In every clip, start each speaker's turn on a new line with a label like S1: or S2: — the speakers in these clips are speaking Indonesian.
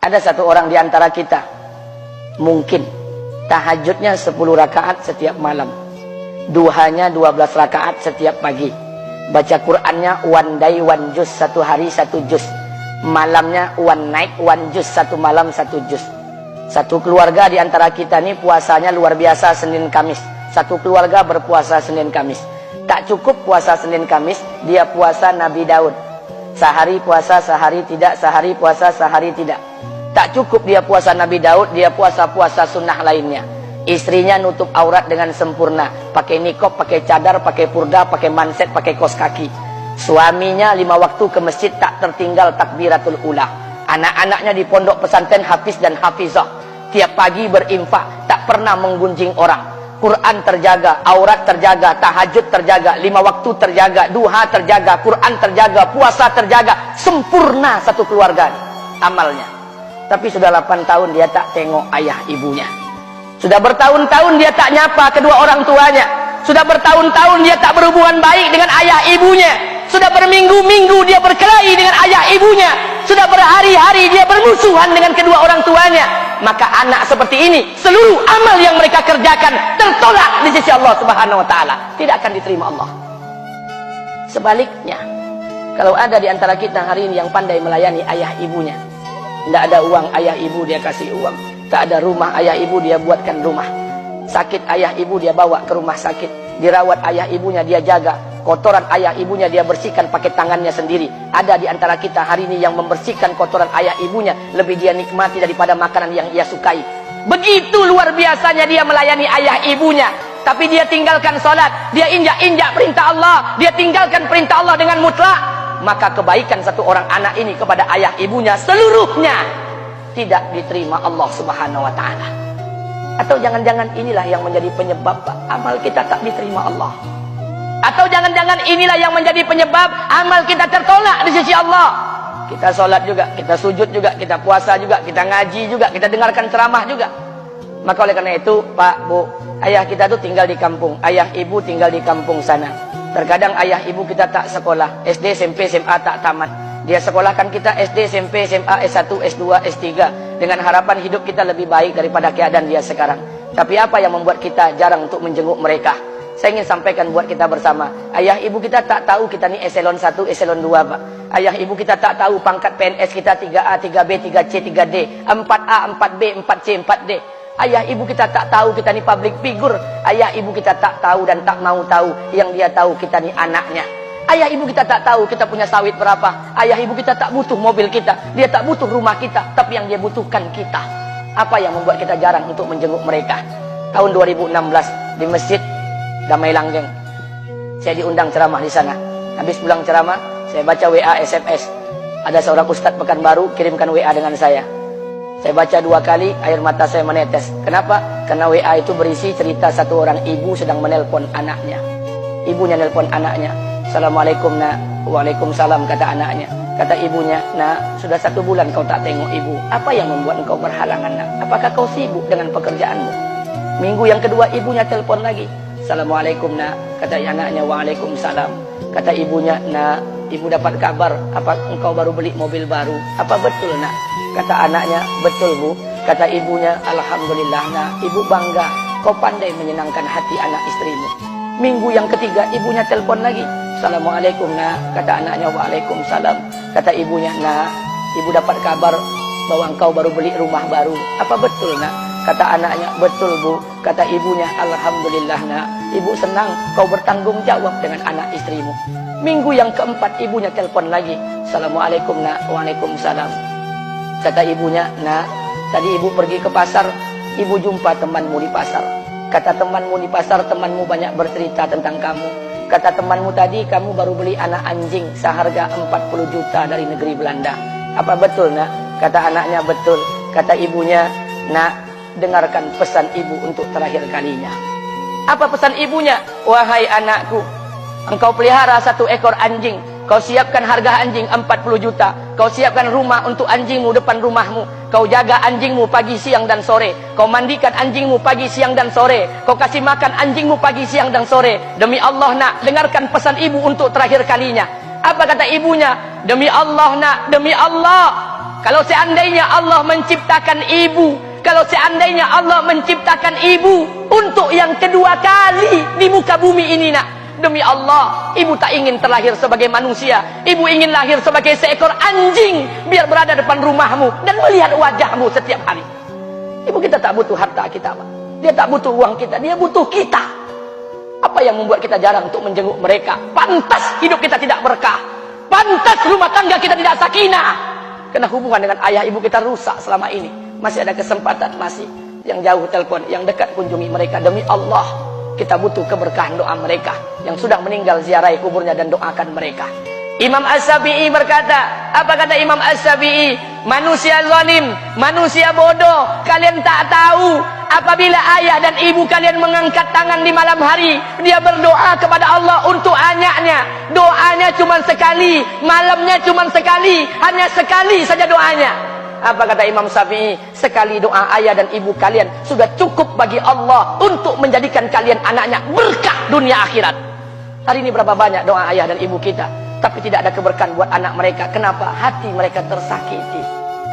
S1: Ada satu orang di antara kita, mungkin tahajudnya 10 rakaat setiap malam, duhanya 12 rakaat setiap pagi, baca Qur'annya one day one juz, satu hari satu juz, malamnya one night one juz, satu malam satu juz. Satu keluarga di antara kita ini puasanya luar biasa Senin Kamis. Satu keluarga berpuasa Senin Kamis. Tak cukup puasa Senin Kamis, dia puasa Nabi Daud. Sehari puasa, sehari tidak, sehari puasa, sehari tidak. Tak cukup dia puasa Nabi Daud, dia puasa-puasa sunnah lainnya. Istrinya nutup aurat dengan sempurna, pakai nikob, pakai cadar, pakai purda, pakai manset, pakai kos kaki. Suaminya 5 waktu ke masjid tak tertinggal takbiratul ula. Anak-anaknya di pondok pesantren hafiz dan hafizah. Tiap pagi berinfak, tak pernah menggunjing orang. Quran terjaga, aurat terjaga, tahajud terjaga, 5 waktu terjaga, duha terjaga, Quran terjaga, puasa terjaga. Sempurna satu keluarga amalnya. Tapi sudah 8 tahun dia tak tengok ayah ibunya. Sudah bertahun-tahun dia tak nyapa kedua orang tuanya. Sudah bertahun-tahun dia tak berhubungan baik dengan ayah ibunya. Sudah berminggu-minggu dia berkelahi dengan ayah ibunya. Sudah berhari-hari dia bermusuhan dengan kedua orang tuanya. Maka anak seperti ini, seluruh amal yang mereka kerjakan tertolak di sisi Allah Subhanahu wa taala, tidak akan diterima Allah. Sebaliknya, kalau ada di antara kita hari ini yang pandai melayani ayah ibunya, tidak ada uang ayah ibu dia kasih uang, tak ada rumah ayah ibu dia buatkan rumah, sakit ayah ibu dia bawa ke rumah sakit, dirawat ayah ibunya dia jaga, kotoran ayah ibunya dia bersihkan pakai tangannya sendiri. Ada di antara kita hari ini yang membersihkan kotoran ayah ibunya lebih dia nikmati daripada makanan yang ia sukai. Begitu luar biasanya dia melayani ayah ibunya. Tapi dia tinggalkan salat, dia injak-injak perintah Allah, dia tinggalkan perintah Allah dengan mutlak. Maka kebaikan satu orang anak ini kepada ayah ibunya seluruhnya tidak diterima Allah Subhanahu wa taala. Atau jangan-jangan inilah yang menjadi penyebab amal kita tak diterima Allah. Atau jangan-jangan inilah yang menjadi penyebab amal kita tertolak di sisi Allah. Kita sholat juga, kita sujud juga, kita puasa juga, kita ngaji juga, kita dengarkan ceramah juga. Maka oleh karena itu, Pak, Bu, ayah kita tuh tinggal di kampung, ayah ibu tinggal di kampung sana. Terkadang ayah ibu kita tak sekolah, SD, SMP, SMA tak tamat. Dia sekolahkan kita SD, SMP, SMA, S1, S2, S3 dengan harapan hidup kita lebih baik daripada keadaan dia sekarang. Tapi apa yang membuat kita jarang untuk menjenguk mereka? Saya ingin sampaikan buat kita bersama. Ayah ibu kita tak tahu kita ni eselon 1, eselon 2, Pak. Ayah ibu kita tak tahu pangkat PNS kita 3A, 3B, 3C, 3D, 4A, 4B, 4C, 4D. Ayah ibu kita tak tahu kita ni public figure. Ayah ibu kita tak tahu dan tak mau tahu. Yang dia tahu kita ni anaknya. Ayah ibu kita tak tahu kita punya sawit berapa. Ayah ibu kita tak butuh mobil kita. Dia tak butuh rumah kita. Tapi yang dia butuhkan kita. Apa yang membuat kita jarang untuk menjenguk mereka? Tahun 2016 di Masjid Damai Langgeng, saya diundang ceramah di sana. Habis pulang ceramah, saya baca WA SMS. Ada seorang ustadz Pekanbaru kirimkan WA dengan saya. Saya baca 2 kali, air mata saya menetes. Kenapa? Karena WA itu berisi cerita satu orang ibu sedang menelpon anaknya. Ibunya nelpon anaknya. Assalamualaikum nak. Waalaikumsalam, kata anaknya. Kata ibunya, nak, sudah 1 bulan kau tak tengok ibu. Apa yang membuat engkau berhalangan, nak? Apakah kau sibuk dengan pekerjaanmu? Minggu yang kedua ibunya telepon lagi. Assalamualaikum nak, kata anaknya. Waalaikumsalam. Kata ibunya, nak, ibu dapat kabar apa engkau baru beli mobil baru. Apa betul nak? Kata anaknya, betul bu. Kata ibunya, alhamdulillah nak, ibu bangga kau pandai menyenangkan hati anak istrimu. Minggu yang ketiga ibunya telepon lagi. Assalamualaikum nak, kata anaknya. Waalaikumsalam. Kata ibunya, nak, ibu dapat kabar bahwa engkau baru beli rumah baru. Apa betul nak? Kata anaknya, betul bu. Kata ibunya, alhamdulillah nak, ibu senang kau bertanggung jawab dengan anak istrimu. Minggu yang keempat ibunya telepon lagi. Assalamualaikum nak. Waalaikumsalam. Kata ibunya, nak, tadi ibu pergi ke pasar, ibu jumpa temanmu di pasar. Kata temanmu di pasar, temanmu banyak bercerita tentang kamu. Kata temanmu tadi, kamu baru beli anak anjing seharga 40 juta dari negeri Belanda. Apa betul nak? Kata anaknya, betul. Kata ibunya, nak, dengarkan pesan ibu untuk terakhir kalinya. Apa pesan ibunya? Wahai anakku, engkau pelihara 1 ekor anjing. Kau siapkan harga anjing 40 juta. Kau siapkan rumah untuk anjingmu depan rumahmu. Kau jaga anjingmu pagi, siang, dan sore. Kau mandikan anjingmu pagi, siang, dan sore. Kau kasih makan anjingmu pagi, siang, dan sore. Demi Allah nak, dengarkan pesan ibu untuk terakhir kalinya. Apa kata ibunya? Demi Allah nak, demi Allah, Kalau seandainya Allah menciptakan ibu, kalau seandainya Allah menciptakan ibu untuk yang kedua kali di muka bumi ini, nak, demi Allah, ibu tak ingin terlahir sebagai manusia. Ibu ingin lahir sebagai seekor anjing, biar berada depan rumahmu dan melihat wajahmu setiap hari. Ibu kita tak butuh harta kita, Pak. Dia tak butuh uang kita, dia butuh kita. Apa yang membuat kita jarang untuk menjenguk mereka? Pantas hidup kita tidak berkah. Pantas rumah tangga kita tidak sakinah. Karena hubungan dengan ayah ibu kita rusak selama ini. Masih ada kesempatan, masih. Yang jauh telepon, yang dekat kunjungi mereka. Demi Allah, kita butuh keberkahan doa mereka. Yang sudah meninggal, ziarahi kuburnya dan doakan mereka. Imam As-Syafi'i berkata, apa kata Imam As-Syafi'i? Manusia zalim, manusia bodoh, kalian tak tahu apabila ayah dan ibu kalian mengangkat tangan di malam hari, dia berdoa kepada Allah untuk anaknya. Doanya cuma sekali, malamnya cuma sekali, hanya sekali saja doanya. Apa kata Imam Syafi'i? Sekali doa ayah dan ibu kalian sudah cukup bagi Allah untuk menjadikan kalian anaknya berkah dunia akhirat. Hari ini berapa banyak doa ayah dan ibu kita, tapi tidak ada keberkahan buat anak mereka. Kenapa? Hati mereka tersakiti.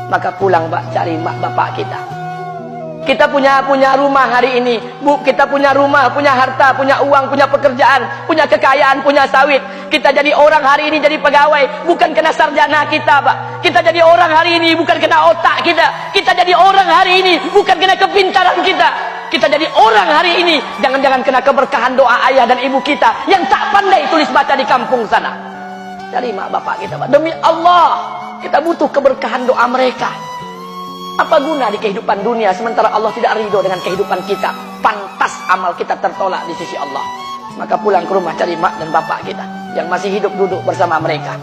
S1: Maka pulang, Pak, cari mak bapak kita. Kita punya rumah hari ini, Bu. Kita punya rumah, punya harta, punya uang, punya pekerjaan, punya kekayaan, punya sawit. Kita jadi orang hari ini jadi pegawai bukan kena sarjana kita, Pak. Kita jadi orang hari ini bukan kena otak kita. Kita jadi orang hari ini bukan kena kepintaran kita. Kita jadi orang hari ini jangan-jangan kena keberkahan doa ayah dan ibu kita yang tak pandai tulis baca di kampung sana. Dari mak bapak kita, Pak. Demi Allah, kita butuh keberkahan doa mereka. Apa guna di kehidupan dunia sementara Allah tidak ridho dengan kehidupan kita? Pantas amal kita tertolak di sisi Allah. Maka pulang ke rumah cari mak dan bapak kita yang masih hidup, duduk bersama mereka.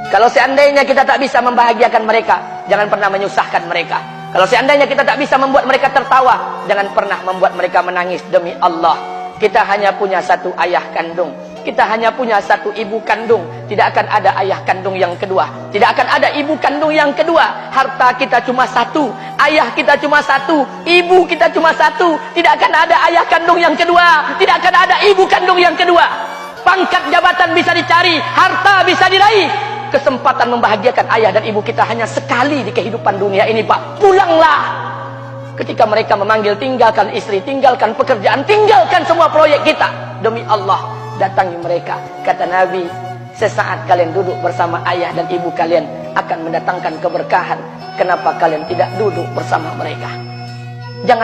S1: Kalau seandainya kita tak bisa membahagiakan mereka, jangan pernah menyusahkan mereka. Kalau seandainya kita tak bisa membuat mereka tertawa, jangan pernah membuat mereka menangis. Demi Allah, kita hanya punya satu ayah kandung. Kita hanya punya satu ibu kandung. Tidak akan ada ayah kandung yang kedua. Tidak akan ada ibu kandung yang kedua. Harta kita cuma satu. Ayah kita cuma satu. Ibu kita cuma satu. Tidak akan ada ayah kandung yang kedua. Tidak akan ada ibu kandung yang kedua. Pangkat jabatan bisa dicari. Harta bisa diraih. Kesempatan membahagiakan ayah dan ibu kita hanya sekali di kehidupan dunia ini, Pak. Pulanglah. Ketika mereka memanggil, tinggalkan istri, tinggalkan pekerjaan, tinggalkan semua proyek kita. Demi Allah, datangi mereka. Kata Nabi, sesaat kalian duduk bersama ayah dan ibu kalian akan mendatangkan keberkahan. Kenapa kalian tidak duduk bersama mereka? Jangan